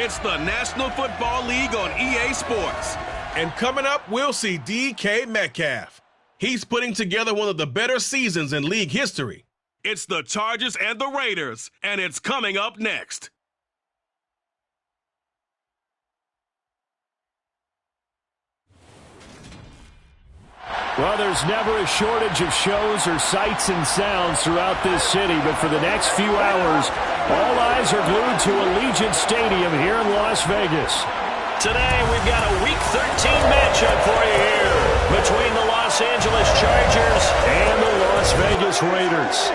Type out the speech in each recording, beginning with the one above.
It's the National Football League on EA Sports. And coming up, we'll see DK Metcalf. He's putting together one of the better seasons in league history. It's the Chargers and the Raiders, and it's coming up next. Well, there's never a shortage of shows or sights and sounds throughout this city, but for the next few hours, all eyes are glued to Allegiant Stadium here in Las Vegas. Today, we've got a Week 13 matchup for you here between the Los Angeles Chargers and the Las Vegas Raiders.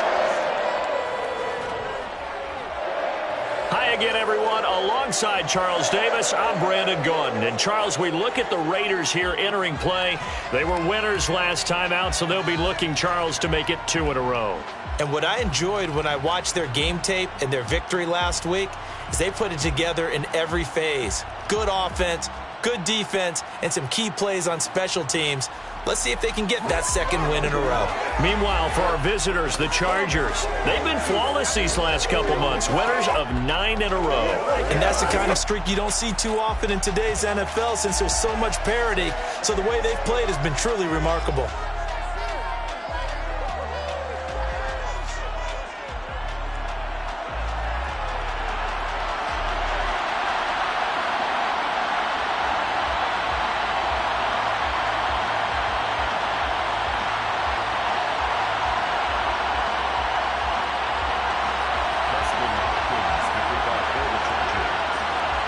Hi again, everyone. Alongside Charles Davis, I'm Brandon Gordon. And Charles, we look at the Raiders here entering play. They were winners last time out, so they'll be looking, Charles, to make it 2 in a row. And what I enjoyed when I watched their game tape and their victory last week is they put it together in every phase. Good offense, good defense, and some key plays on special teams. Let's see if they can get that second win in a row. Meanwhile, for our visitors, the Chargers, they've been flawless these last couple months, winners of 9 in a row. And that's the kind of streak you don't see too often in today's NFL since there's so much parity. So the way they've played has been truly remarkable.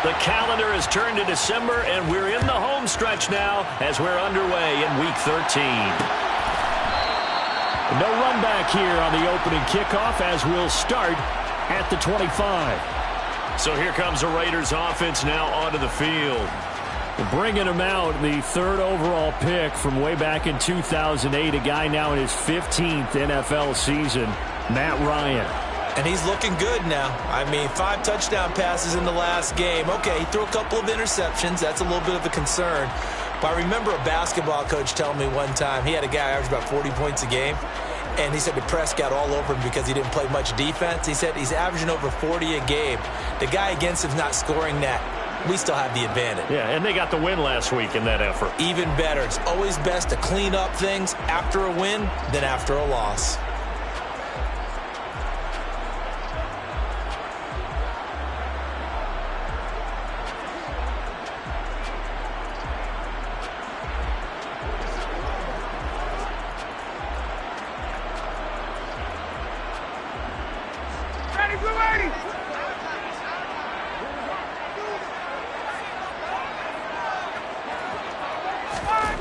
The calendar has turned to December, and we're in the home stretch now as we're underway in Week 13. No run back here on the opening kickoff as we'll start at the 25. So here comes the Raiders offense now onto the field. Bringing him out, the 3rd overall pick from way back in 2008, a guy now in his 15th NFL season, Matt Ryan. And he's looking good now. I mean, 5 touchdown passes in the last game. Okay, he threw a couple of interceptions. That's a little bit of a concern. But I remember a basketball coach telling me one time, he had a guy average about 40 points a game, and he said the press got all over him because he didn't play much defense. He said he's averaging over 40 a game. The guy against him's not scoring that. We still have the advantage. Yeah, and they got the win last week in that effort. Even better. It's always best to clean up things after a win than after a loss.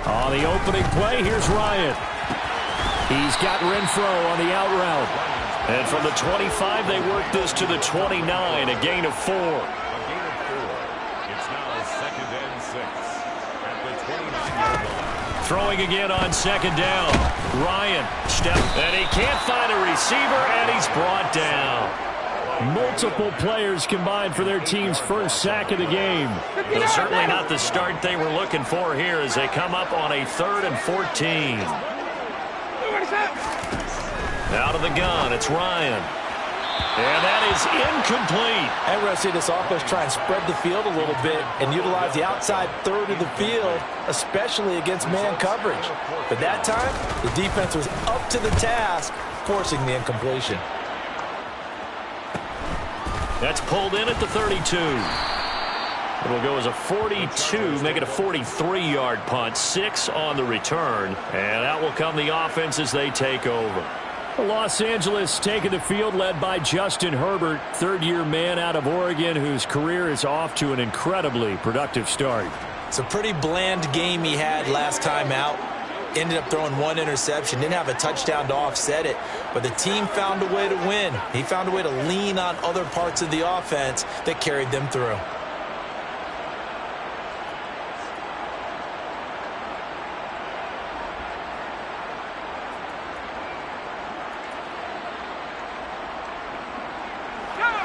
On the opening play, here's Ryan. He's got Renfro on the out route. And from the 25, they work this to the 29, a gain of 4. It's now 2nd and 6 at the 29-yard line. Throwing again on 2nd down. Ryan, step, and he can't find a receiver, and he's brought down. Multiple players combined for their team's first sack of the game. Well, certainly not the start they were looking for here as they come up on a 3rd and 14. Out of the gun, it's Ryan. And that is incomplete. And we're going to see this offense try and spread the field a little bit and utilize the outside 3rd of the field, especially against man coverage. But that time, the defense was up to the task, forcing the incompletion. That's pulled in at the 32. It'll go as a 42, make it a 43-yard punt, 6 on the return. And out will come the offense as they take over. Los Angeles taking the field led by Justin Herbert, 3rd-year man out of Oregon whose career is off to an incredibly productive start. It's a pretty bland game he had last time out. Ended up throwing 1 interception, didn't have a touchdown to offset it, but the team found a way to win. He found a way to lean on other parts of the offense that carried them through.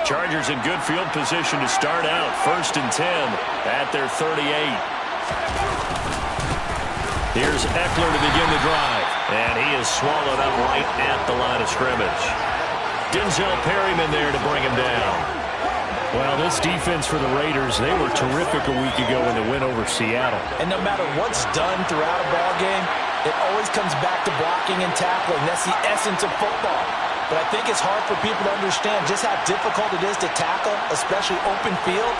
Chargers in good field position to start out. 1st and 10 at their 38. Here's Eckler to begin the drive. And he is swallowed up right at the line of scrimmage. Denzel Perryman there to bring him down. Well, this defense for the Raiders, they were terrific a week ago in the win over Seattle. And no matter what's done throughout a ball game, it always comes back to blocking and tackling. That's the essence of football. But I think it's hard for people to understand just how difficult it is to tackle, especially open field.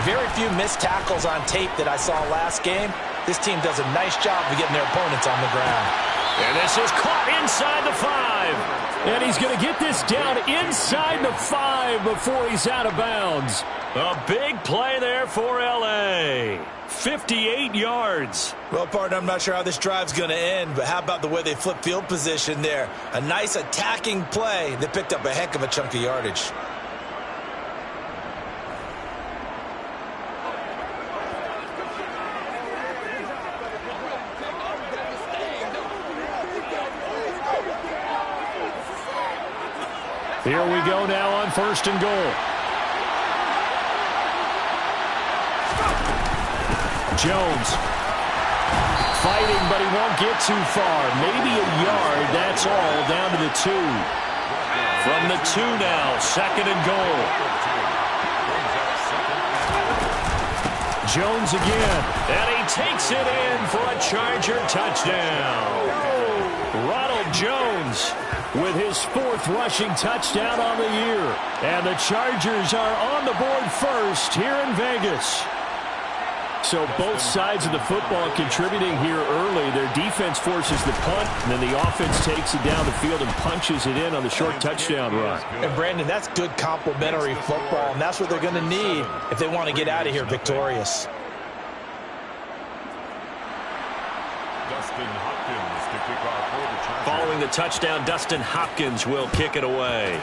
Very few missed tackles on tape that I saw last game. This team does a nice job of getting their opponents on the ground. And this is caught inside the 5. And he's going to get this down inside the 5 before he's out of bounds. A big play there for L.A. 58 yards. Well, partner, I'm not sure how this drive's going to end, but how about the way they flip field position there? A nice attacking play that picked up a heck of a chunk of yardage. Here we go now on 1st and goal. Jones fighting, but he won't get too far. Maybe a yard, that's all, down to the 2. From the 2 now, 2nd and goal. Jones again. And he takes it in for a Charger touchdown. Ronald Jones with his 4th rushing touchdown on the year. And the Chargers are on the board first here in Vegas. So both sides of the football contributing here early. Their defense forces the punt, and then the offense takes it down the field and punches it in on the short touchdown run. And, Brandon, that's good complementary football, and that's what they're going to need if they want to get out of here victorious. Following the touchdown, Dustin Hopkins will kick it away.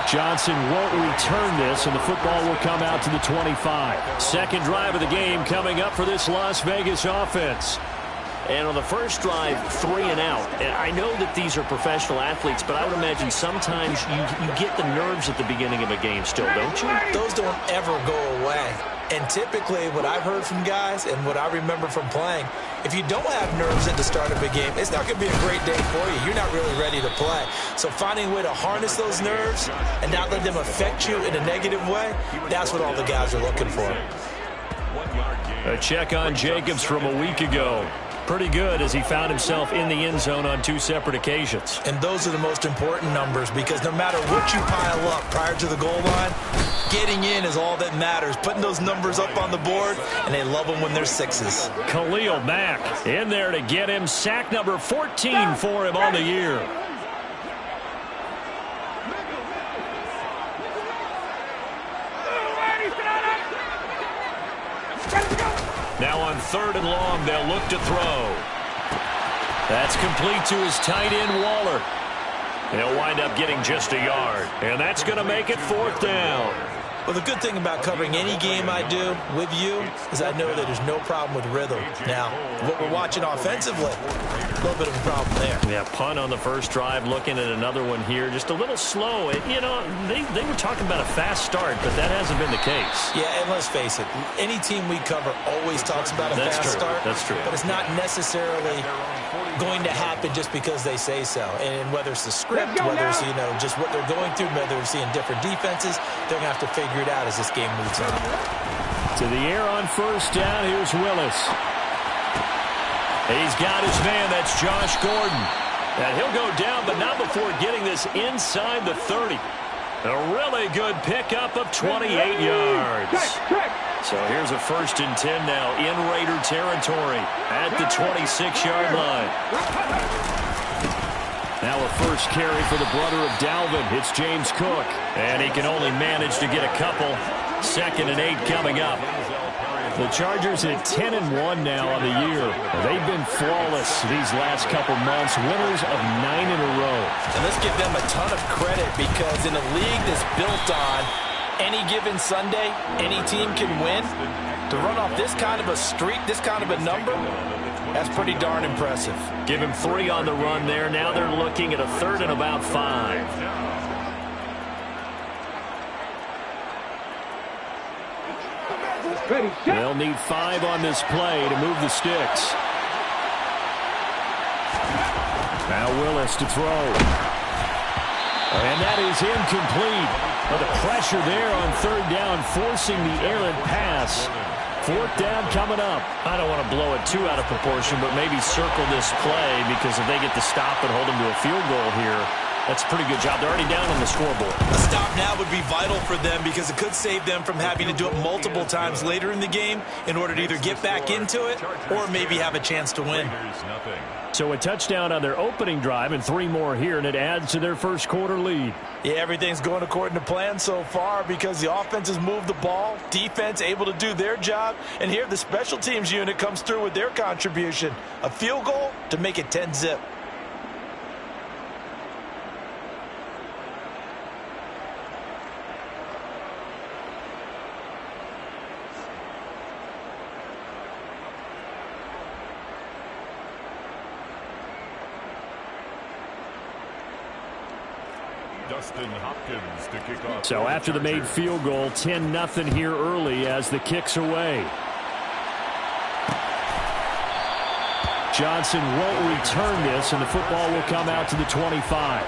Johnson won't return this, and the football will come out to the 25. Second drive of the game coming up for this Las Vegas offense. And on the first drive, 3 and out. And I know that these are professional athletes, but I would imagine sometimes you get the nerves at the beginning of a game still, don't you? Those don't ever go away. And typically what I've heard from guys and what I remember from playing, if you don't have nerves at the start of a game, it's not going to be a great day for you. You're not really ready to play. So finding a way to harness those nerves and not let them affect you in a negative way, that's what all the guys are looking for. A check on Jacobs from a week ago. Pretty good as he found himself in the end zone on 2 separate occasions. And those are the most important numbers because no matter what you pile up prior to the goal line, getting in is all that matters. Putting those numbers up on the board, and they love them when they're 6s. Khalil Mack in there to get him. Sack number 14 for him on the year. Now on 3rd and long, they'll look to throw. That's complete to his tight end, Waller. He'll wind up getting just a yard, and that's going to make it 4th down. Well, the good thing about covering any game I do with you is I know that there's no problem with rhythm. Now, what we're watching offensively, a little bit of a problem there. Yeah, punt on the first drive, looking at another one here. Just a little slow. You know, they were talking about a fast start, but that hasn't been the case. Yeah, and let's face it, any team we cover always talks about a fast start. That's true. But it's not necessarily going to happen just because they say so. And whether it's the script, whether it's, you know, just what they're going through, whether they're seeing different defenses, they're going to have to figure it out as this game moves on. To the air on 1st down, here's Willis. He's got his man, that's Josh Gordon. And he'll go down, but not before getting this inside the 30. A really good pickup of 28 yards. So here's a 1st and 10 now in Raider territory at the 26-yard line. Now a first carry for the brother of Dalvin. It's James Cook. And he can only manage to get a couple. 2nd and 8 coming up. The Chargers at 10-1 now on the year. They've been flawless these last couple months, winners of 9 in a row. And let's give them a ton of credit because in a league that's built on any given Sunday, any team can win. To run off this kind of a streak, this kind of a number, that's pretty darn impressive. Give him 3 on the run there. Now they're looking at a 3rd and about 5. They'll need 5 on this play to move the sticks. Now Willis to throw. And that is incomplete. But the pressure there on third down, forcing the errant pass. Fourth down coming up. I don't want to blow it too out of proportion, but maybe circle this play, because if they get the stop and hold them to a field goal here, that's a pretty good job. They're already down on the scoreboard. A stop now would be vital for them, because it could save them from having to do it multiple times later in the game in order to either get back into it or maybe have a chance to win. So a touchdown on their opening drive and 3 more here, and it adds to their first quarter lead. Yeah, everything's going according to plan so far, because the offense has moved the ball, defense able to do their job, and here the special teams unit comes through with their contribution. A field goal to make it 10-zip. To kick off. So after the made field goal, 10-0 here early as the kick's away. Johnson won't return this, and the football will come out to the 25.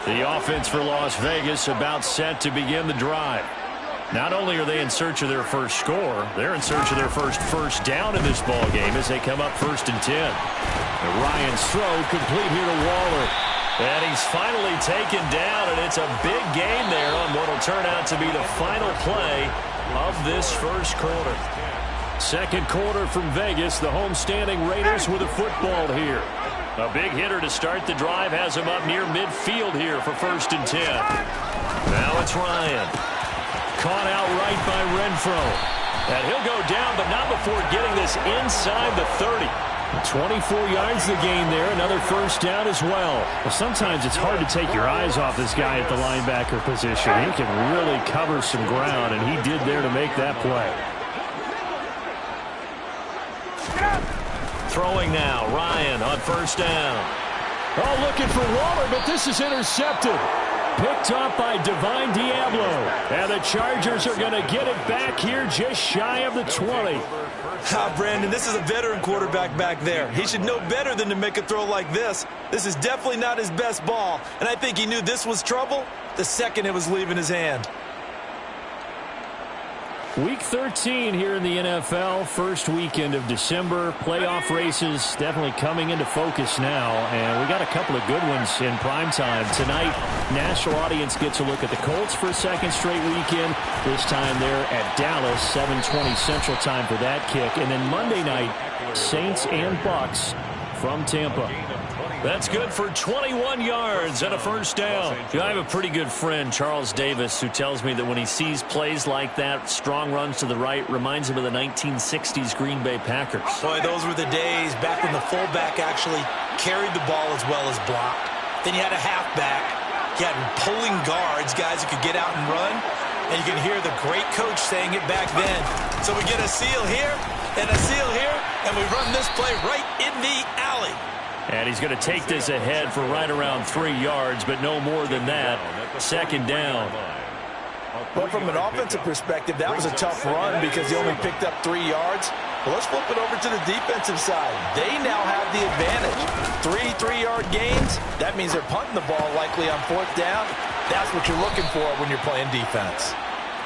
The offense for Las Vegas about set to begin the drive. Not only are they in search of their first score, they're in search of their first down in this ball game as they come up 1st and 10. Ryan's throw complete here to Waller. And he's finally taken down, and it's a big gain there on what will turn out to be the final play of this first quarter. Second quarter from Vegas, the homestanding Raiders with a football here. A big hitter to start the drive has him up near midfield here for 1st and 10. Now it's Ryan. Caught out right by Renfro. And he'll go down, but not before getting this inside the 30. 24 yards the gain there, another first down as well. Well, sometimes it's hard to take your eyes off this guy at the linebacker position. He can really cover some ground, and he did there to make that play. Throwing now, Ryan on 1st down. Oh, looking for Waller, but this is intercepted. Picked up by Divine Diablo. And the Chargers are going to get it back here just shy of the 20. Brandon, this is a veteran quarterback back there. He should know better than to make a throw like this. This is definitely not his best ball, and I think he knew this was trouble the second it was leaving his hand. Week 13 here in the NFL, first weekend of December. Playoff races definitely coming into focus now, and we got a couple of good ones in prime time. Tonight, national audience gets a look at the Colts for a second straight weekend. This time they're at Dallas, 7:20 Central Time for that kick. And then Monday night, Saints and Bucks from Tampa. That's good for 21 yards and a first down. I have a pretty good friend, Charles Davis, who tells me that when he sees plays like that, strong runs to the right, reminds him of the 1960s Green Bay Packers. Boy, those were the days back when the fullback actually carried the ball as well as blocked. Then you had a halfback. You had pulling guards, guys who could get out and run. And you can hear the great coach saying it back then. So we get a seal here and a seal here, and we run this play right in the alley. And he's going to take this ahead for right around 3 yards, but no more than that. Second down. Well, from an offensive perspective, that was a tough run because he only picked up 3 yards. Well, let's flip it over to the defensive side. They now have the advantage. 3-3-yard gains. That means they're punting the ball likely on 4th down. That's what you're looking for when you're playing defense.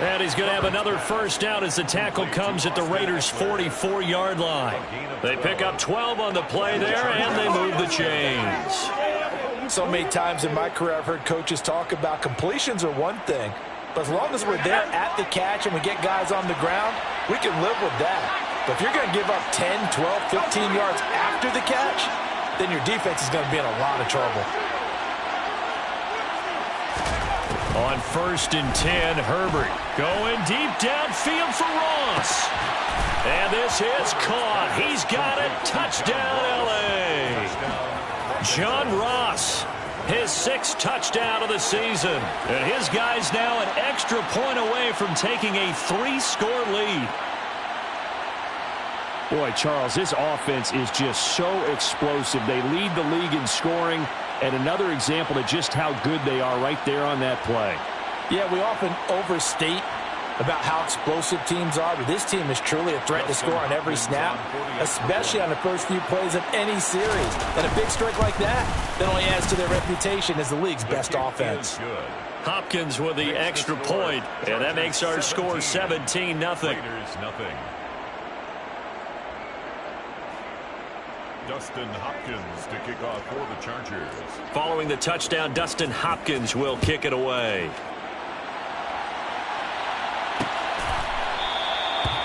And he's going to have another first down as the tackle comes at the Raiders' 44-yard line. They pick up 12 on the play there, and they move the chains. So many times in my career I've heard coaches talk about completions are one thing, but as long as we're there at the catch and we get guys on the ground, we can live with that. But if you're going to give up 10, 12, 15 yards after the catch, then your defense is going to be in a lot of trouble. On 1st and 10, Herbert going deep downfield for Ross. And this is caught. He's got it. Touchdown, L.A. John Ross, his 6th touchdown of the season. And his guys now an extra point away from taking a 3-score lead. Boy, Charles, this offense is just so explosive. They lead the league in scoring, and another example of just how good they are right there on that play. Yeah, we often overstate about how explosive teams are, but this team is truly a threat to score on every snap, especially on the first few plays of any series. And a big strike like that only adds to their reputation as the league's best offense. Hopkins with the extra point, and that makes our score 17-0. Dustin Hopkins to kick off for the Chargers. Following the touchdown, Dustin Hopkins will kick it away.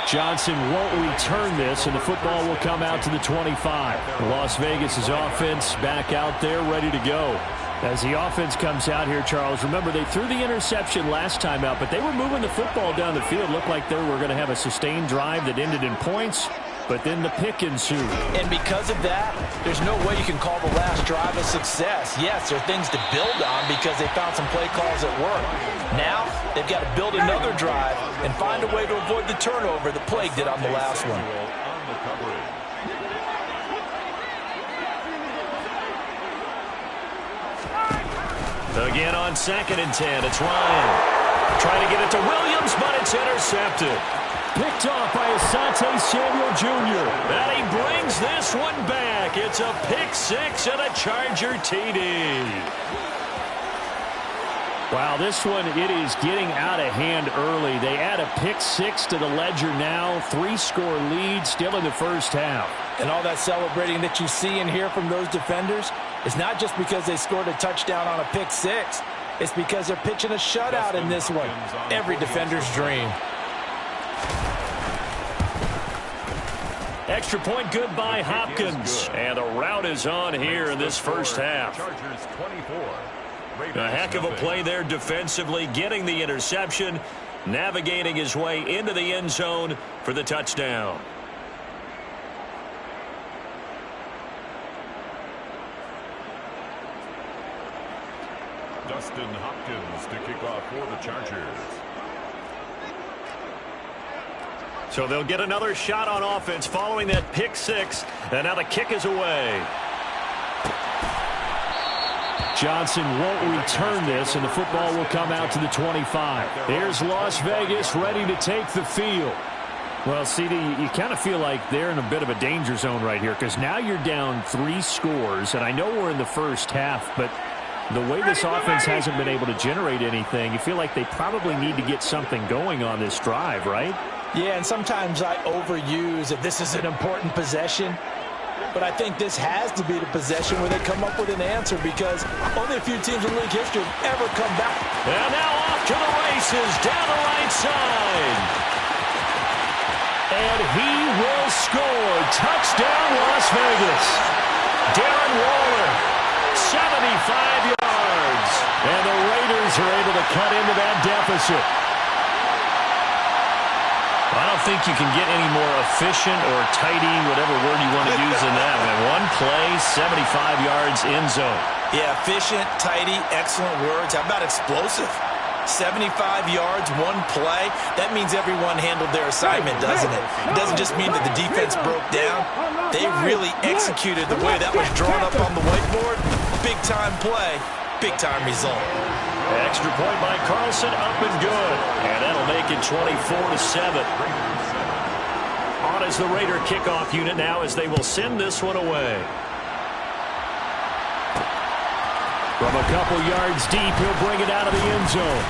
Johnson won't return this, and the football will come out to the 25. Las Vegas' offense back out there ready to go. As the offense comes out here, Charles, remember they threw the interception last time out, but they were moving the football down the field. Looked like they were going to have a sustained drive that ended in points. But then the pick ensued. And because of that, there's no way you can call the last drive a success. Yes, there are things to build on because they found some play calls that work. Now, they've got to build another drive and find a way to avoid the turnover that plagued it on the last one. Again on 2nd and 10, it's Ryan. Trying to get it to Williams, but it's intercepted. Picked off by Asante Samuel Jr. And he brings this one back. It's a pick six and a Charger TD. Wow, this one, it is getting out of hand early. They add a pick six to the ledger now. 3-score lead still in the first half. And all that celebrating that you see and hear from those defenders is not just because they scored a touchdown on a pick six. It's because they're pitching a shutout in this one. Every defender's dream. Extra point good by Hopkins. And the route is on here in this first half. A heck of a play there defensively, getting the interception, navigating his way into the end zone for the touchdown. Dustin Hopkins to kick off for the Chargers. So they'll get another shot on offense following that pick six. And now the kick is away. Johnson won't return this, and the football will come out to the 25. Here's Las Vegas ready to take the field. Well, CD, you kind of feel like they're in a bit of a danger zone right here because now you're down 3 scores, and I know we're in the first half, but the way this offense hasn't been able to generate anything, you feel like they probably need to get something going on this drive, right? Yeah, and sometimes I overuse that this is an important possession. But I think this has to be the possession where they come up with an answer because only a few teams in league history have ever come back. And now off to the races down the right side. And he will score. Touchdown, Las Vegas. Darren Waller, 75 yards. And the Raiders are able to cut into that deficit. I don't think you can get any more efficient or tidy, whatever word you want to use in that. Man, one play, 75 yards, end zone. Yeah, efficient, tidy, excellent words. How about explosive? 75 yards, one play. That means everyone handled their assignment, doesn't it? It doesn't just mean that the defense broke down. They really executed the way that was drawn up on the whiteboard. Big-time play, big-time result. Extra point by Carlson, up and good. And that'll make it 24-7. On is the Raider kickoff unit now as they will send this one away. From a couple yards deep, he'll bring it out of the end zone.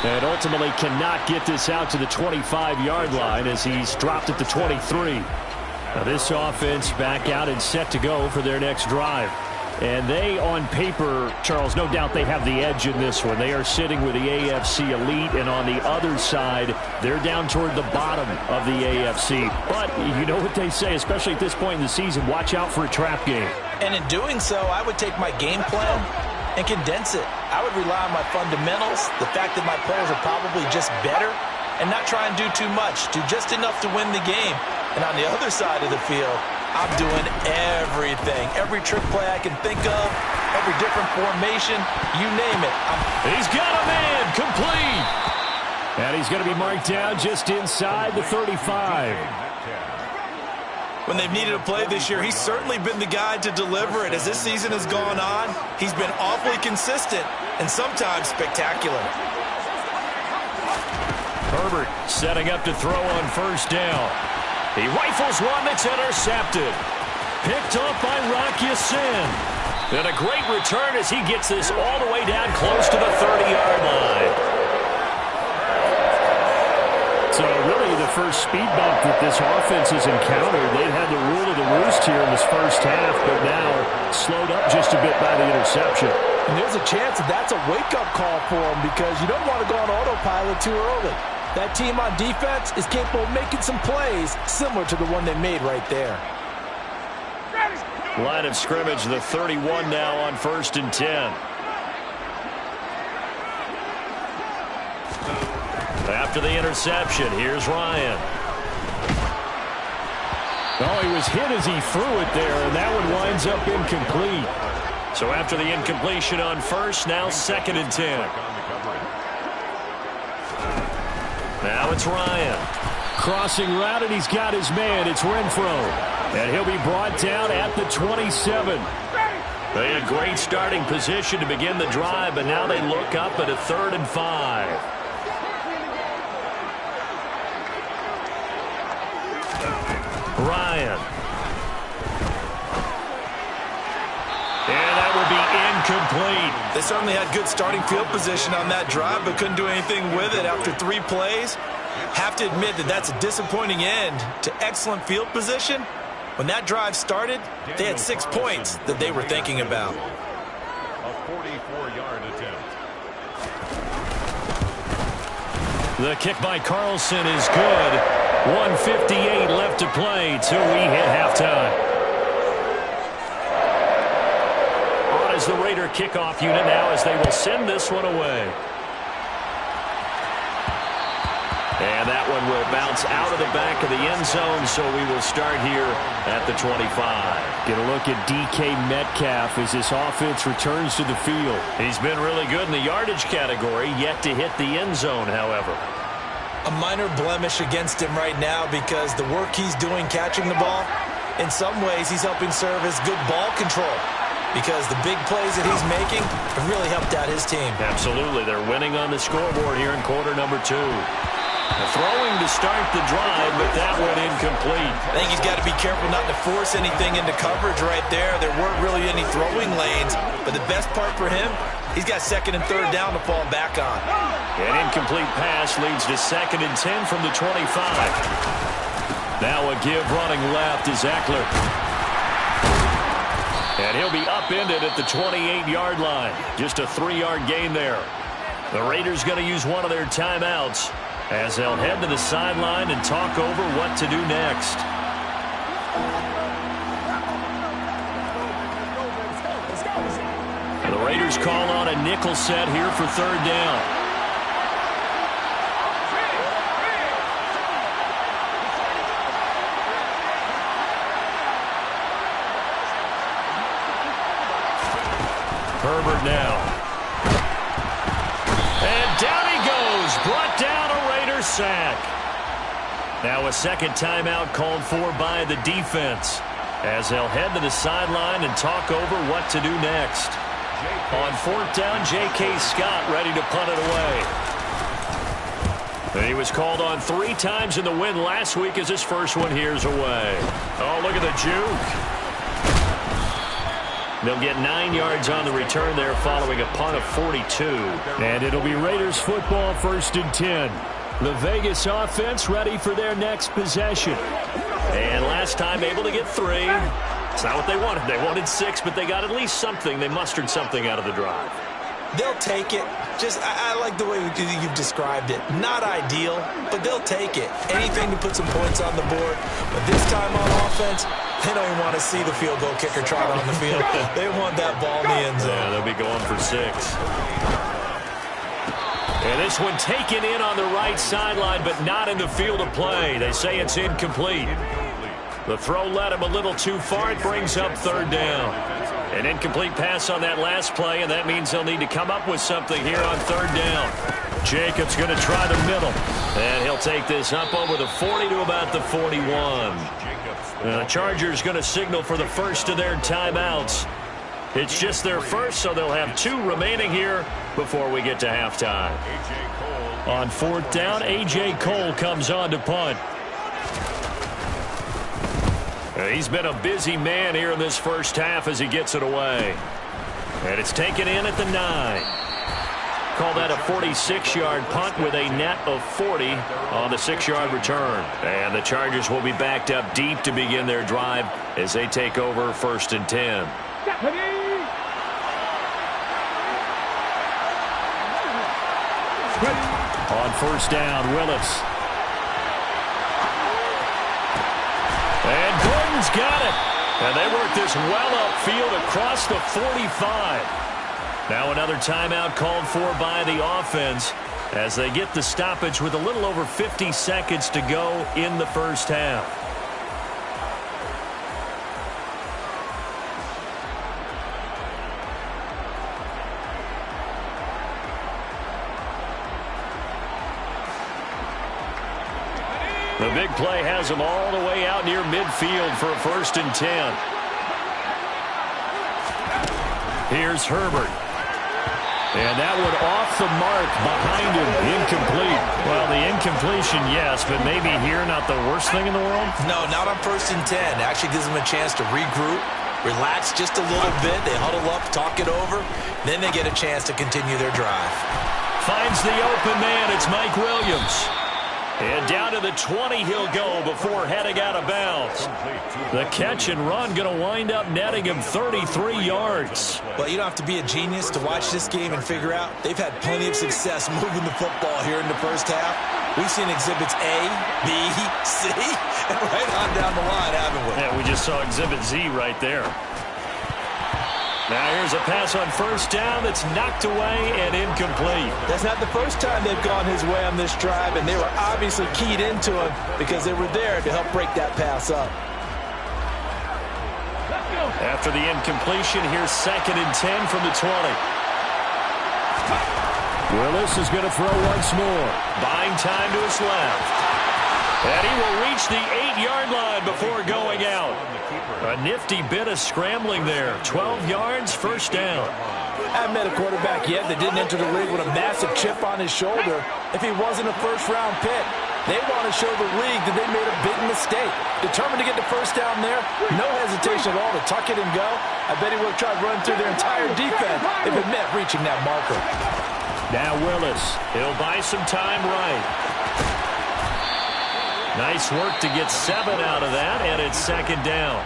And ultimately cannot get this out to the 25-yard line as he's dropped at the 23. Now this offense back out and set to go for their next drive. And they, on paper, Charles, no doubt they have the edge in this one. They are sitting with the AFC elite, and on the other side, they're down toward the bottom of the AFC. But you know what they say, especially at this point in the season, watch out for a trap game. And in doing so, I would take my game plan and condense it. I would rely on my fundamentals, the fact that my players are probably just better, and not try and do too much, do just enough to win the game. And on the other side of the field, I'm doing everything. Every trick play I can think of, every different formation, you name it. He's got a man, complete. And he's going to be marked down just inside the 35. When they've needed a play this year, he's certainly been the guy to deliver it. As this season has gone on, he's been awfully consistent and sometimes spectacular. Herbert setting up to throw on first down. He rifles one that's intercepted. Picked off by Rocky Sin. And a great return as he gets this all the way down close to the 30-yard line. So really the first speed bump that this offense has encountered. They've had the rule of the roost here in this first half, but now slowed up just a bit by the interception. And there's a chance that that's a wake-up call for them because you don't want to go on autopilot too early. That team on defense is capable of making some plays similar to the one they made right there. Line of scrimmage, the 31 now on 1st and 10. After the interception, here's Ryan. Oh, he was hit as he threw it there, and that one winds up incomplete. So after the incompletion on first, now 2nd and 10. Now it's Ryan. Crossing route, and he's got his man. It's Renfro. And he'll be brought down at the 27. They had great starting position to begin the drive, but now they look up at a 3rd and 5. Ryan. And that will be incomplete. They certainly had good starting field position on that drive, but couldn't do anything with it after 3 plays. Have to admit that that's a disappointing end to excellent field position. When that drive started, they had 6 points that they were thinking about. A 44-yard attempt. The kick by Carlson is good. 1:58 left to play till we hit halftime. On is the Raider kickoff unit now as they will send this one away. And that one will bounce out of the back of the end zone, so we will start here at the 25. Get a look at DK Metcalf as this offense returns to the field. He's been really good in the yardage category, yet to hit the end zone, however. A minor blemish against him right now because the work he's doing catching the ball, in some ways he's helping serve as good ball control because the big plays that he's making have really helped out his team. Absolutely. They're winning on the scoreboard here in quarter number 2. Throwing to start the drive, but that went incomplete. I think he's got to be careful not to force anything into coverage right there. There weren't really any throwing lanes, but the best part for him, he's got 2nd and 3rd down to fall back on. An incomplete pass leads to 2nd and 10 from the 25. Now a give running left is Eckler. And he'll be upended at the 28-yard line. Just a 3-yard gain there. The Raiders going to use one of their timeouts as they'll head to the sideline and talk over what to do next. The Raiders call on a nickel set here for 3rd down. Herbert now. And down he goes. Brought down a Raiders sack. Now a 2nd timeout called for by the defense as they'll head to the sideline and talk over what to do next. On 4th down, J.K. Scott ready to punt it away. And he was called on 3 times in the win last week as his first one here's away. Oh, look at the juke. They'll get 9 yards on the return there following a punt of 42. And it'll be Raiders football 1st and 10. The Vegas offense ready for their next possession. And last time able to get 3. It's not what they wanted. They wanted 6, but they got at least something. They mustered something out of the drive. They'll take it. I like the way you've described it. Not ideal, but they'll take it. Anything to put some points on the board. But this time on offense, they don't even want to see the field goal kicker trot on the field. They want that ball in the end zone. Yeah, they'll be going for 6. And this one taken in on the right sideline, but not in the field of play. They say it's incomplete. The throw led him a little too far. It brings up 3rd down. An incomplete pass on that last play, and that means they'll need to come up with something here on 3rd down. Jacobs going to try the middle, and he'll take this up over the 40 to about the 41. The Chargers going to signal for the first of their timeouts. It's just their first, so they'll have 2 remaining here before we get to halftime. A.J. Cole On 4th down, A.J. Cole comes on to punt. He's been a busy man here in this first half as he gets it away. And it's taken in at the 9. Call that a 46-yard punt with a net of 40 on the 6-yard return. And the Chargers will be backed up deep to begin their drive as they take over 1st and 10. On 1st down, Willis. And Gordon's got it. And they work this well upfield across the 45. Now another timeout called for by the offense as they get the stoppage with a little over 50 seconds to go in the first half. The big play has them all the way out near midfield for a 1st and 10. Here's Herbert. And that one off the mark behind him. Incomplete. Well, the incompletion, yes, but maybe here not the worst thing in the world? No, not on 1st and 10. Actually gives them a chance to regroup, relax just a little bit. They huddle up, talk it over. Then they get a chance to continue their drive. Finds the open man. It's Mike Williams. And down to the 20 he'll go before heading out of bounds. The catch and run going to wind up netting him 33 yards. Well, you don't have to be a genius to watch this game and figure out they've had plenty of success moving the football here in the first half. We've seen exhibits A, B, C, and right on down the line, haven't we? Yeah, we just saw exhibit Z right there. Now here's a pass on 1st down that's knocked away and incomplete. That's not the first time they've gone his way on this drive, and they were obviously keyed into him because they were there to help break that pass up. After the incompletion, here's 2nd and 10 from the 20. Willis is going to throw once more. Buying time to his left. And he will reach the 8-yard line before going out. A nifty bit of scrambling there. 12 yards, 1st down. I haven't met a quarterback yet that didn't enter the league with a massive chip on his shoulder if he wasn't a first-round pick. They want to show the league that they made a big mistake. Determined to get the 1st down there, no hesitation at all to tuck it and go. I bet he would have tried running through their entire defense if it meant reaching that marker. Now Willis. He'll buy some time right. Nice work to get 7 out of that, and it's 2nd down.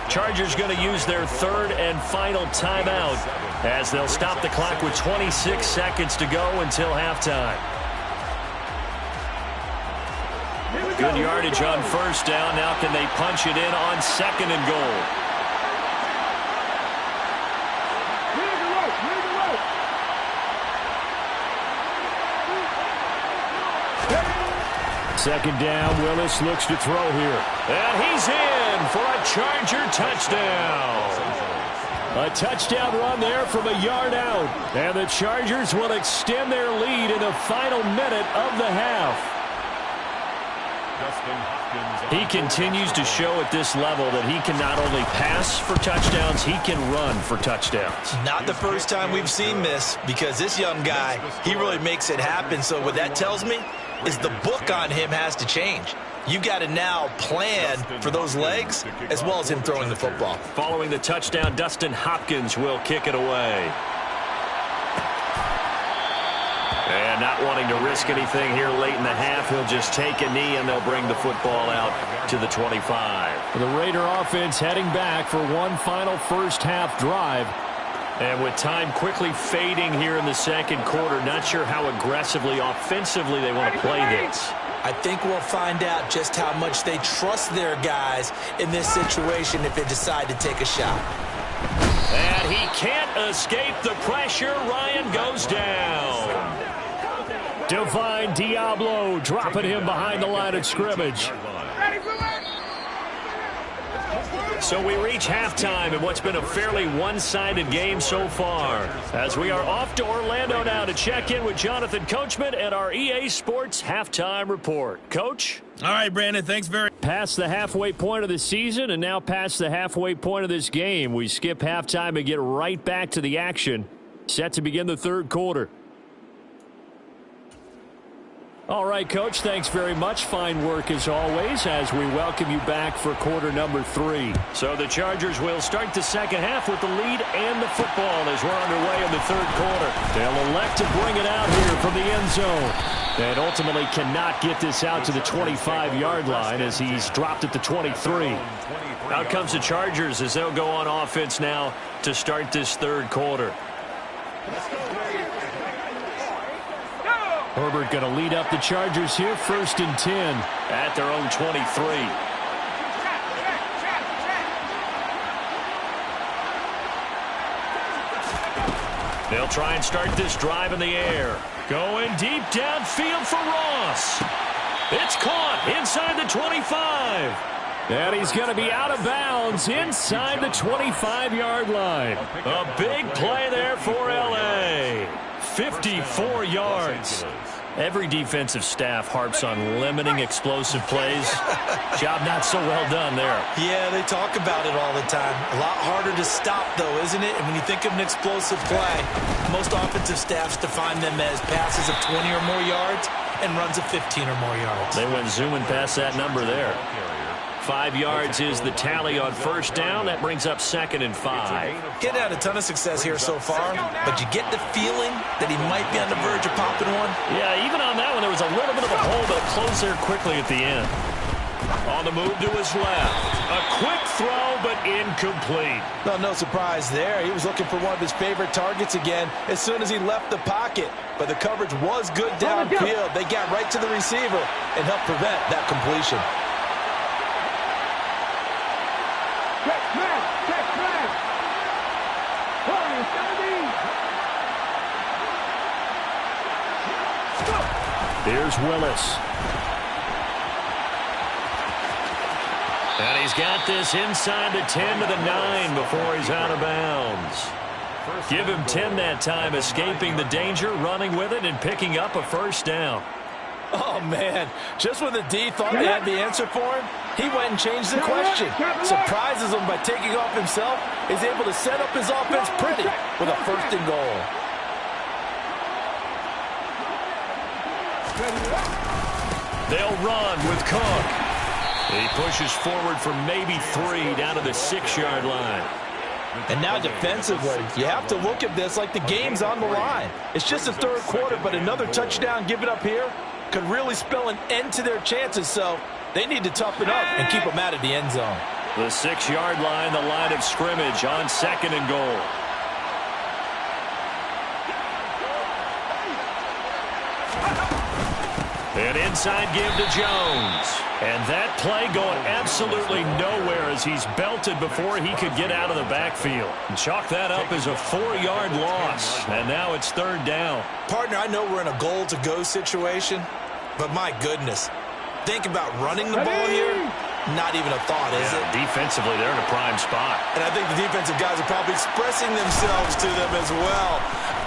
Chargers going to use their 3rd and final timeout as they'll stop the clock with 26 seconds to go until halftime. Good yardage on 1st down. Now can they punch it in on 2nd and goal? Second down, Willis looks to throw here. And he's in for a Charger touchdown. A touchdown run there from a yard out. And the Chargers will extend their lead in the final minute of the half. He continues to show at this level that he can not only pass for touchdowns, he can run for touchdowns. Not the first time we've seen this, because this young guy, he really makes it happen. So what that tells me is the book on him has to change. You got to now plan for those legs as well as him throwing the football. Following the touchdown, Dustin Hopkins will kick it away. And not wanting to risk anything here late in the half, he'll just take a knee and they'll bring the football out to the 25. The Raider offense heading back for one final first half drive. And with time quickly fading here in the second quarter, not sure how aggressively, offensively they want to play this. I think we'll find out just how much they trust their guys in this situation if they decide to take a shot. And he can't escape the pressure. Ryan goes down. Divine Diablo dropping him behind the line of scrimmage. So we reach halftime in what's been a fairly one-sided game so far. As we are off to Orlando now to check in with Jonathan Coachman and our EA Sports Halftime Report. Coach? All right, Brandon, thanks very much. Past the halfway point of the season and now past the halfway point of this game. We skip halftime and get right back to the action. Set to begin the third quarter. All right, Coach, thanks very much. Fine work as always as we welcome you back for quarter number 3. So the Chargers will start the second half with the lead and the football as we're underway in the third quarter. They'll elect to bring it out here from the end zone. And ultimately cannot get this out to the 25-yard line as he's dropped at the 23. Out comes the Chargers as they'll go on offense now to start this third quarter. Herbert going to lead up the Chargers here, 1st and 10. At their own 23. They'll try and start this drive in the air. Going deep downfield for Ross. It's caught inside the 25. And he's going to be out of bounds inside the 25-yard line. A big play there for L.A. 54 yards. Every defensive staff harps on limiting explosive plays. Job not so well done there. Yeah, they talk about it all the time. A lot harder to stop, though, isn't it? And when you think of an explosive play, most offensive staffs define them as passes of 20 or more yards and runs of 15 or more yards. They went zooming past that number there. 5 yards is the tally on first down. That brings up 2nd and 5. Getting out a ton of success here so far, but you get the feeling that he might be on the verge of popping one. Yeah, even on that one, there was a little bit of a hole, but it closed there quickly at the end. On the move to his left. A quick throw, but incomplete. No surprise there. He was looking for one of his favorite targets again as soon as he left the pocket. But the coverage was good downfield. They got right to the receiver and helped prevent that completion. Here's Willis. And he's got this inside the 10 to the 9 before he's out of bounds. Give him 10 that time, escaping the danger, running with it, and picking up a first down. Oh, man. Just when the D thought they had the answer for him, he went and changed the question. Surprises him by taking off himself. Is able to set up his offense pretty with a 1st and goal. They'll run with Cook. He pushes forward for maybe 3 down to the 6-yard line. And now defensively, you have to look at this like the game's on the line. It's just the third quarter, but another touchdown given up here could really spell an end to their chances, so they need to toughen up and keep them out of the end zone. The 6-yard line, the line of scrimmage on 2nd and goal. An inside give to Jones. And that play going absolutely nowhere as he's belted before he could get out of the backfield. Chalk that up as a 4-yard loss. And now it's 3rd down. Partner, I know we're in a goal-to-go situation, but my goodness. Think about running the ball here. Not even a thought, is it? Defensively, they're in a prime spot. And I think the defensive guys are probably expressing themselves to them as well.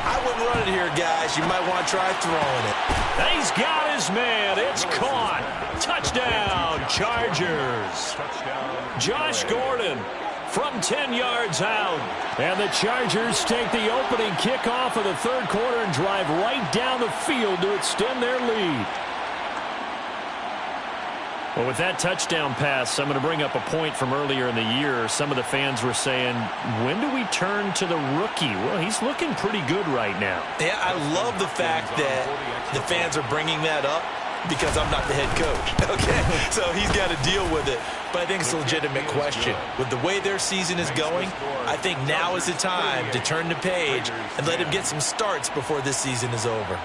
I wouldn't run it here, guys. You might want to try throwing it. He's got his man. It's caught. Touchdown, Chargers. Josh Gordon from 10 yards out. And the Chargers take the opening kickoff of the third quarter and drive right down the field to extend their lead. Well, with that touchdown pass, I'm going to bring up a point from earlier in the year. Some of the fans were saying, when do we turn to the rookie? Well, he's looking pretty good right now. Yeah, I love the fact that the fans are bringing that up because I'm not the head coach, okay? So he's got to deal with it. But I think it's a legitimate question. With the way their season is going, I think now is the time to turn the page and let him get some starts before this season is over.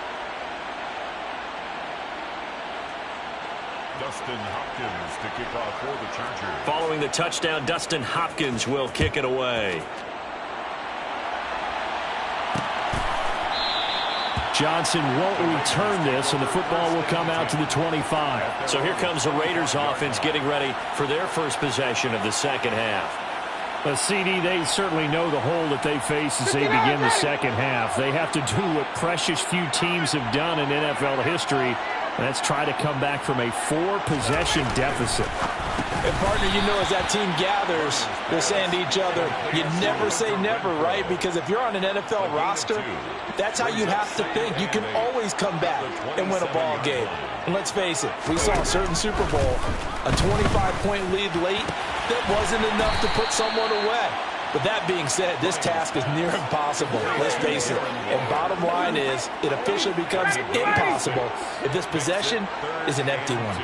Dustin Hopkins to kick off for the Chargers. Following the touchdown, Dustin Hopkins will kick it away. Johnson won't return this, and the football will come out to the 25. So here comes the Raiders offense getting ready for their first possession of the second half. A CD, they certainly know the hole that they face as they begin the second half. They have to do what precious few teams have done in NFL history, Let's try to come back from a 4-possession deficit. And, partner, you know, as that team gathers, they're saying to each other, you never say never, right? Because if you're on an NFL roster, that's how you have to think. You can always come back and win a ball game. And let's face it, we saw a certain Super Bowl, a 25-point lead late that wasn't enough to put someone away. But that being said, this task is near impossible, let's face it. And bottom line is, it officially becomes impossible if this possession is an empty one.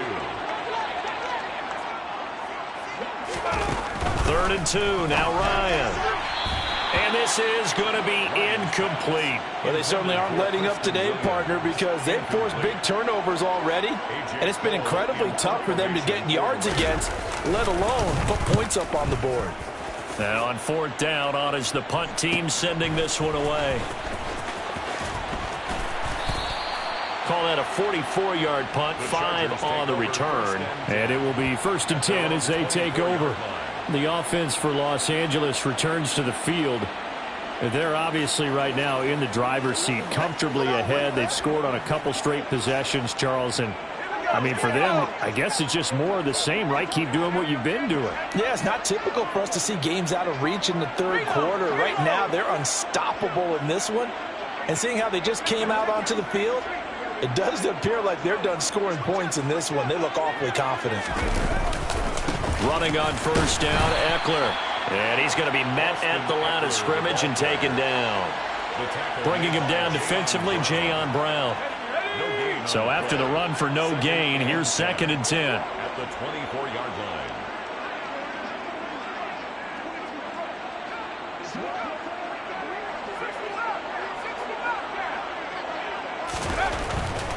3rd and 2, now Ryan. And this is going to be incomplete. Well, they certainly aren't letting up today, partner, because they've forced big turnovers already. And it's been incredibly tough for them to get yards against, let alone put points up on the board. Now on 4th down, on is the punt team sending this one away. Call that a 44-yard punt, 5 on the return. And it will be 1st and 10 as they take over. The offense for Los Angeles returns to the field. They're obviously right now in the driver's seat, comfortably ahead. They've scored on a couple straight possessions, Charles, and I mean, for them, I guess it's just more of the same, right? Keep doing what you've been doing. Yeah, it's not typical for us to see games out of reach in the 3rd quarter. Right now, they're unstoppable in this one. And seeing how they just came out onto the field, it does appear like they're done scoring points in this one. They look awfully confident. Running on 1st down, Eckler. And he's going to be met at the line of scrimmage and taken down. Bringing him down defensively, Jayon Brown. So after the run for no gain, here's 2nd and 10. At the 24-yard line.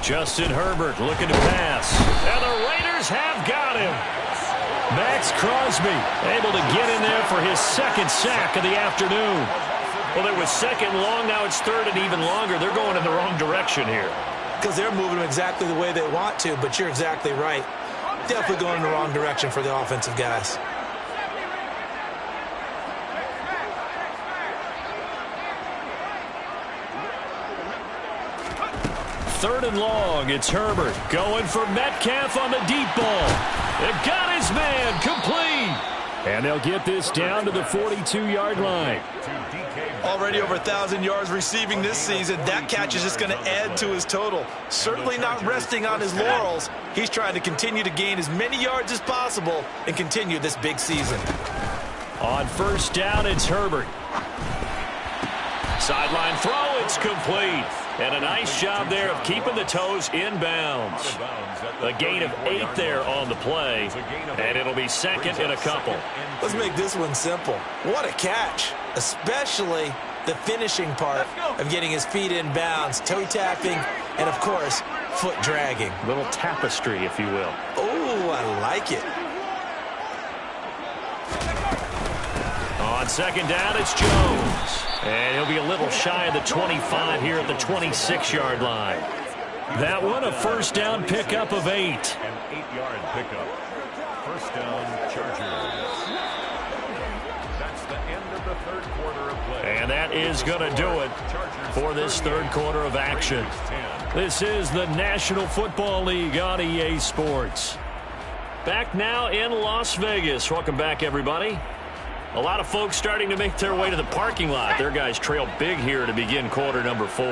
Justin Herbert looking to pass. And the Raiders have got him. Max Crosby able to get in there for his 2nd sack of the afternoon. Well, it was 2nd long, now it's 3rd and even longer. They're going in the wrong direction here. Because they're moving exactly the way they want to, but you're exactly right. Definitely going in the wrong direction for the offensive guys. Third and long, it's Herbert going for Metcalf on the deep ball. They've got his man complete. And they'll get this down to the 42-yard line. Already over 1,000 yards receiving this season. That catch is just going to add to his total. Certainly not resting on his laurels. He's trying to continue to gain as many yards as possible and continue this big season. On 1st down, it's Herbert. Sideline throw, it's complete. And a nice job there of keeping the toes inbounds. A gain of 8 there on the play, and it'll be 2nd and a couple. Let's make this one simple. What a catch, especially the finishing part of getting his feet in bounds, toe tapping, and, of course, foot dragging. A little tapestry, if you will. Oh, I like it. On 2nd down, it's Jones. And he'll be a little shy of the 25 here at the 26-yard line. That one, a 1st down pickup of 8. An 8-yard pickup. 1st down, Chargers. That's the end of the 3rd quarter of play. And that is going to do it for this 3rd quarter of action. This is the National Football League on EA Sports. Back now in Las Vegas. Welcome back, everybody. A lot of folks starting to make their way to the parking lot. Their guys trail big here to begin quarter number 4.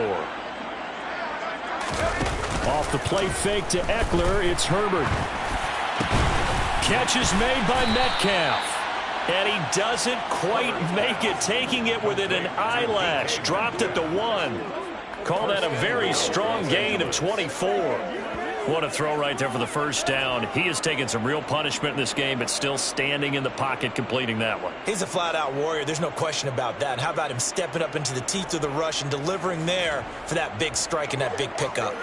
Off the play fake to Eckler, it's Herbert. Catch is made by Metcalf. And he doesn't quite make it, taking it within an eyelash. Dropped at the 1. Call that a very strong gain of 24. What a throw right there for the 1st down. He has taken some real punishment in this game, but still standing in the pocket, completing that one. He's a flat-out warrior. There's no question about that. How about him stepping up into the teeth of the rush and delivering there for that big strike and that big pickup?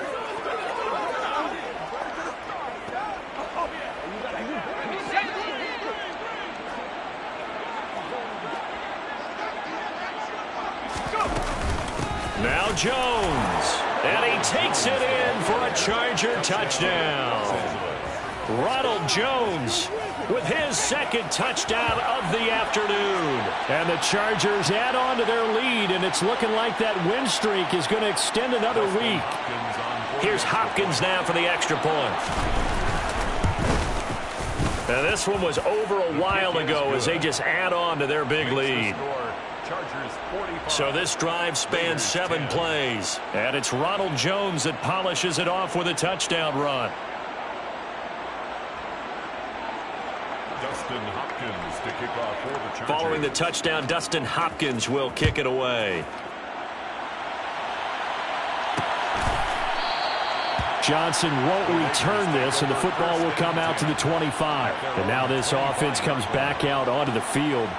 Now Jones. And he takes it in for a Charger touchdown. Ronald Jones with his second touchdown of the afternoon. And the Chargers add on to their lead, and it's looking like that win streak is going to extend another week. Here's Hopkins now for the extra point. Now this one was over a while ago as they just add on to their big lead. So this drive spans 7 plays. And it's Ronald Jones that polishes it off with a touchdown run. Dustin Hopkins to kick off for the Chargers. Following the touchdown, Dustin Hopkins will kick it away. Johnson won't return this, and the football will come out to the 25. And now this offense comes back out onto the field.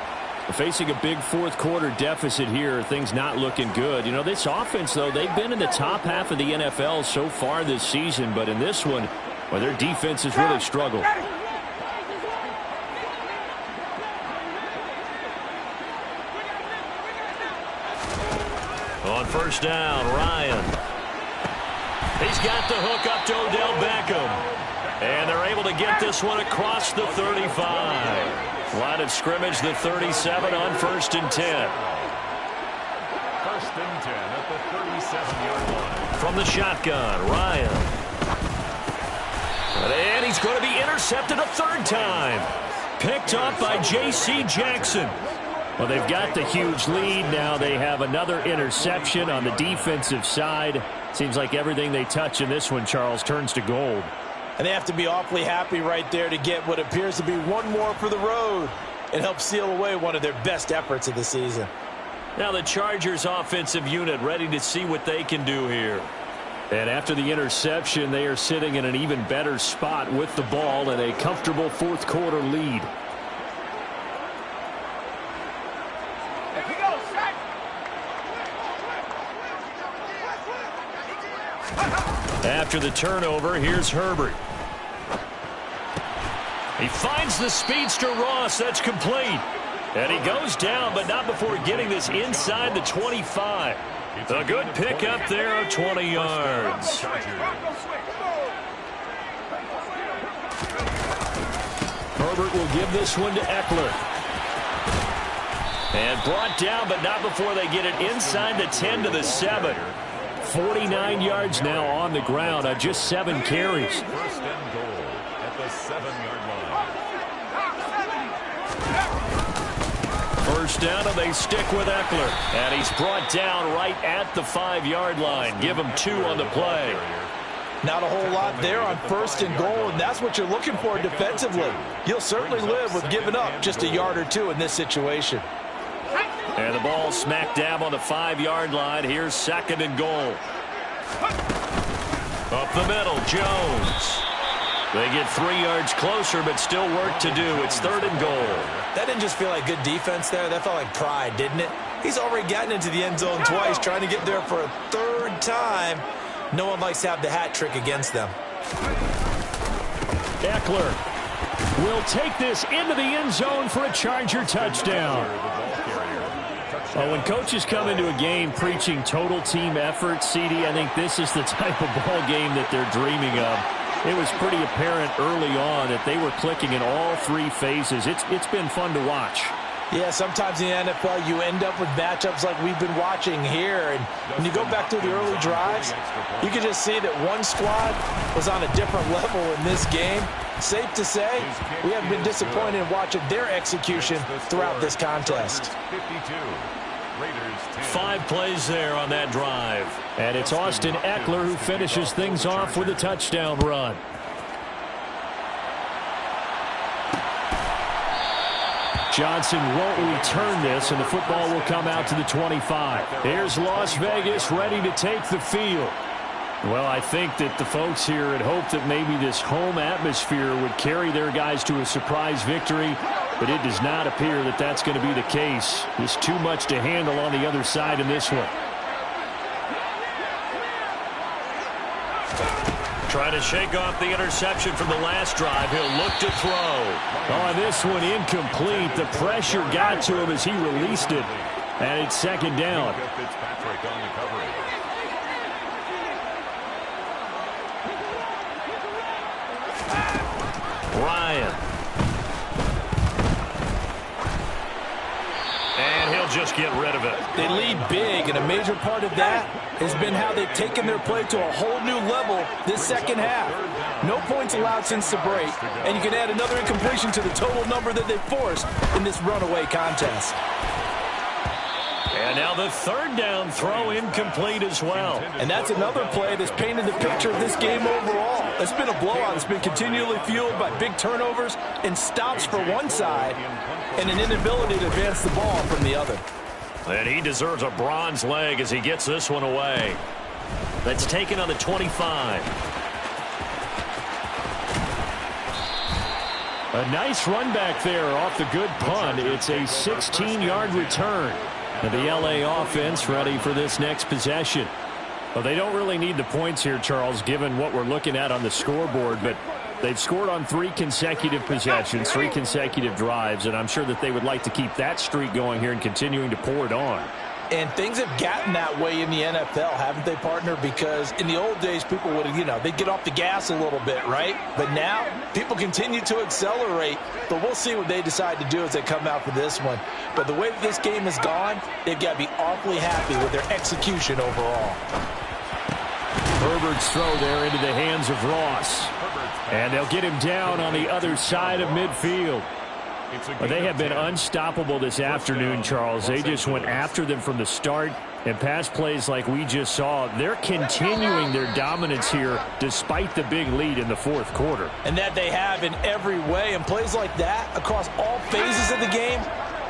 We're facing a big fourth-quarter deficit here. Things not looking good. You know, this offense, though, they've been in the top half of the NFL so far this season. But in this one, well, their defense has really struggled. On first down, Ryan. He's got the hook up to Odell Beckham. And they're able to get this one across the 35. Line of scrimmage, the 37 on 1st and 10. 1st and 10 at the 37-yard line. From the shotgun, Ryan. And he's going to be intercepted a 3rd time. Picked up by J.C. Jackson. Well, they've got the huge lead. Now they have another interception on the defensive side. Seems like everything they touch in this one, Charles, turns to gold. And they have to be awfully happy right there to get what appears to be one more for the road. It helps seal away one of their best efforts of the season. Now the Chargers offensive unit ready to see what they can do here. And after the interception, they are sitting in an even better spot with the ball and a comfortable fourth-quarter lead. After the turnover, here's Herbert. He finds the speedster Ross. That's complete. And he goes down, but not before getting this inside the 25. A good pickup there of 20 yards. Herbert will give this one to Eckler. And brought down, but not before they get it inside the 10 to the 7. 49 yards now on the ground on just 7 carries. 1st and goal at the 7-yard line. First down, and they stick with Eckler. And he's brought down right at the 5-yard line. Give him 2 on the play. Not a whole lot there on 1st and goal, and that's what you're looking for defensively. You'll certainly live with giving up just a yard or 2 in this situation. And the ball smack dab on the 5-yard line. Here's 2nd and goal. Up the middle, Jones. They get 3 yards closer, but still work to do. It's 3rd and goal. That didn't just feel like good defense there. That felt like pride, didn't it? He's already gotten into the end zone twice, trying to get there for a 3rd time. No one likes to have the hat trick against them. Eckler will take this into the end zone for a Charger touchdown. Well, when coaches come into a game preaching total team effort, CD, I think this is the type of ball game that they're dreaming of. It was pretty apparent early on that they were clicking in all 3 phases. It's been fun to watch. Yeah, sometimes in the NFL you end up with matchups like we've been watching here. And when you go back to the early drives, you can just see that one squad was on a different level in this game. Safe to say, we haven't been disappointed in watching their execution throughout this contest. 5 plays there on that drive. And it's Austin Eckler who finishes things off with a touchdown run. Johnson won't return this, and the football will come out to the 25. Here's Las Vegas ready to take the field. Well, I think that the folks here had hoped that maybe this home atmosphere would carry their guys to a surprise victory, but it does not appear that that's going to be the case. There's too much to handle on the other side in this one. Trying to shake off the interception from the last drive. He'll look to throw. Oh, this one incomplete. The pressure got to him as he released it. And it's 2nd down. Ryan. And he'll just get rid of it. They lead big, and a major part of that has been how they've taken their play to a whole new level this second half. No points allowed since the break, and you can add another incompletion to the total number that they forced in this runaway contest. And now the third down throw incomplete as well. And that's another play that's painted the picture of this game overall. It's been a blowout. It's been continually fueled by big turnovers and stops for one side and an inability to advance the ball from the other. And he deserves a bronze leg as he gets this one away. That's taken on the 25. A nice run back there off the good punt. It's a 16-yard return. And the LA offense ready for this next possession. Well, they don't really need the points here, Charles, given what we're looking at on the scoreboard, but they've scored on 3 consecutive possessions, 3 consecutive drives, and I'm sure that they would like to keep that streak going here and continuing to pour it on. And things have gotten that way in the NFL, haven't they, partner? Because in the old days, people would, they'd get off the gas a little bit, right? But now, people continue to accelerate. But we'll see what they decide to do as they come out for this one. But the way that this game has gone, they've got to be awfully happy with their execution overall. Herbert's throw there into the hands of Ross. And they'll get him down on the other side of midfield. Well, they have been unstoppable this afternoon, Charles. They just went after them from the start, and pass plays like we just saw, they're continuing their dominance here despite the big lead in the fourth quarter. And that they have in every way, and plays like that across all phases of the game,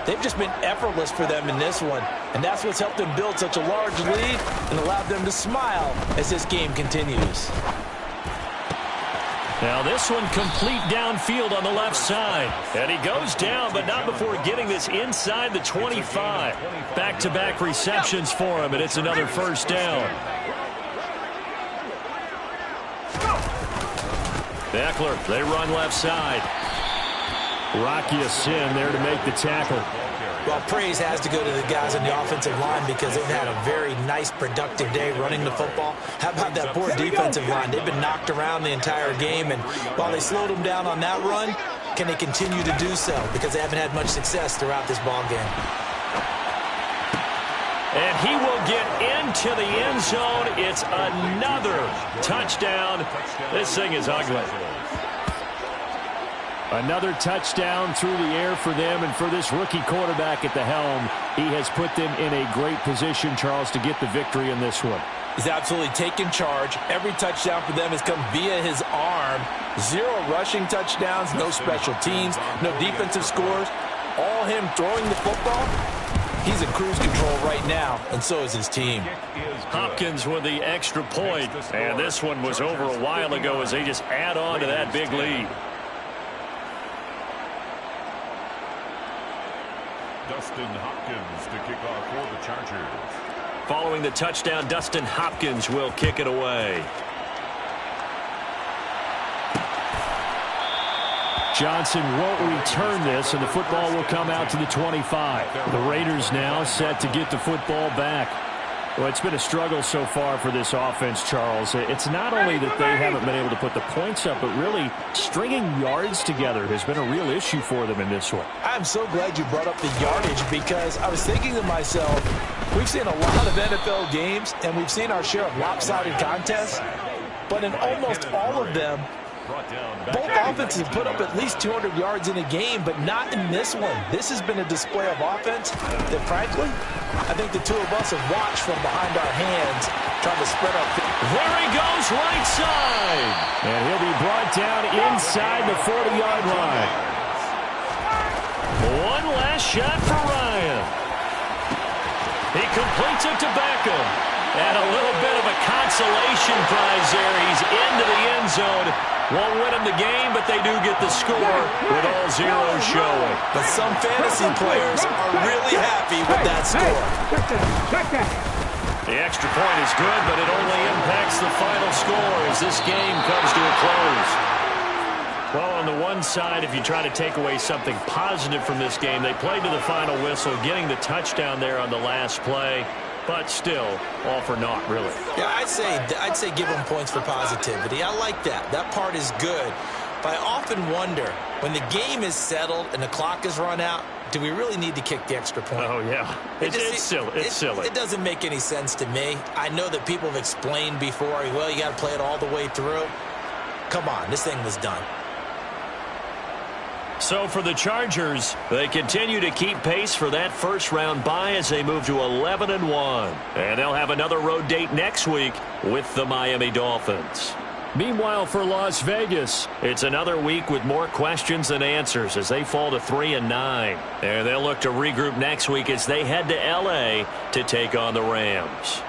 they've just been effortless for them in this one. And that's what's helped them build such a large lead and allowed them to smile as this game continues. Now this one complete downfield on the left side. And he goes down, but not before getting this inside the 25. Back-to-back receptions for him, and it's another first down. Eckler, they run left side. Rocky Sin there to make the tackle. Well, praise has to go to the guys on the offensive line because they've had a very nice, productive day running the football. How about that poor defensive line? They've been knocked around the entire game, and while they slowed them down on that run, can they continue to do so? Because they haven't had much success throughout this ball game. And he will get into the end zone. It's another touchdown. This thing is ugly. Another touchdown through the air for them, and for this rookie quarterback at the helm, he has put them in a great position, Charles, to get the victory in this one. He's absolutely taken charge. Every touchdown for them has come via his arm. 0 rushing touchdowns, no special teams, no defensive scores. All him throwing the football. He's in cruise control right now, and so is his team. Hopkins with the extra point, and this one was over a while ago as they just add on to that big lead. Dustin Hopkins to kick off for the Chargers. Following the touchdown, Dustin Hopkins will kick it away. Johnson won't return this, and the football will come out to the 25. The Raiders now set to get the football back. Well, it's been a struggle so far for this offense, Charles. It's not only that they haven't been able to put the points up, but really stringing yards together has been a real issue for them in this one. I'm so glad you brought up the yardage because I was thinking to myself, we've seen a lot of NFL games, and we've seen our share of lopsided contests, but in almost all of them, both offenses put up at least 200 yards in a game, but not in this one. This has been a display of offense that, frankly, I think the two of us have watched from behind our hands, trying to spread our feet. There he goes, right side. And he'll be brought down inside the 40-yard line. One last shot for Ryan. He completes it to Beckham. And a little bit of a consolation prize there. He's into the end zone. Won't win them the game, but they do get the score with all zeros showing. But some fantasy players are really happy with that score. The extra point is good, but it only impacts the final score as this game comes to a close. Well, on the one side, if you try to take away something positive from this game, they played to the final whistle, getting the touchdown there on the last play. But still, all for naught, really. Yeah, I'd say give them points for positivity. I like that. That part is good. But I often wonder, when the game is settled and the clock is run out, do we really need to kick the extra point? Oh, yeah. It's silly. It's silly. It doesn't make any sense to me. I know that people have explained before, well, you got to play it all the way through. Come on, this thing was done. So for the Chargers, they continue to keep pace for that first-round bye as they move to 11-1. And they'll have another road date next week with the Miami Dolphins. Meanwhile, for Las Vegas, it's another week with more questions than answers as they fall to 3-9. And they'll look to regroup next week as they head to L.A. to take on the Rams.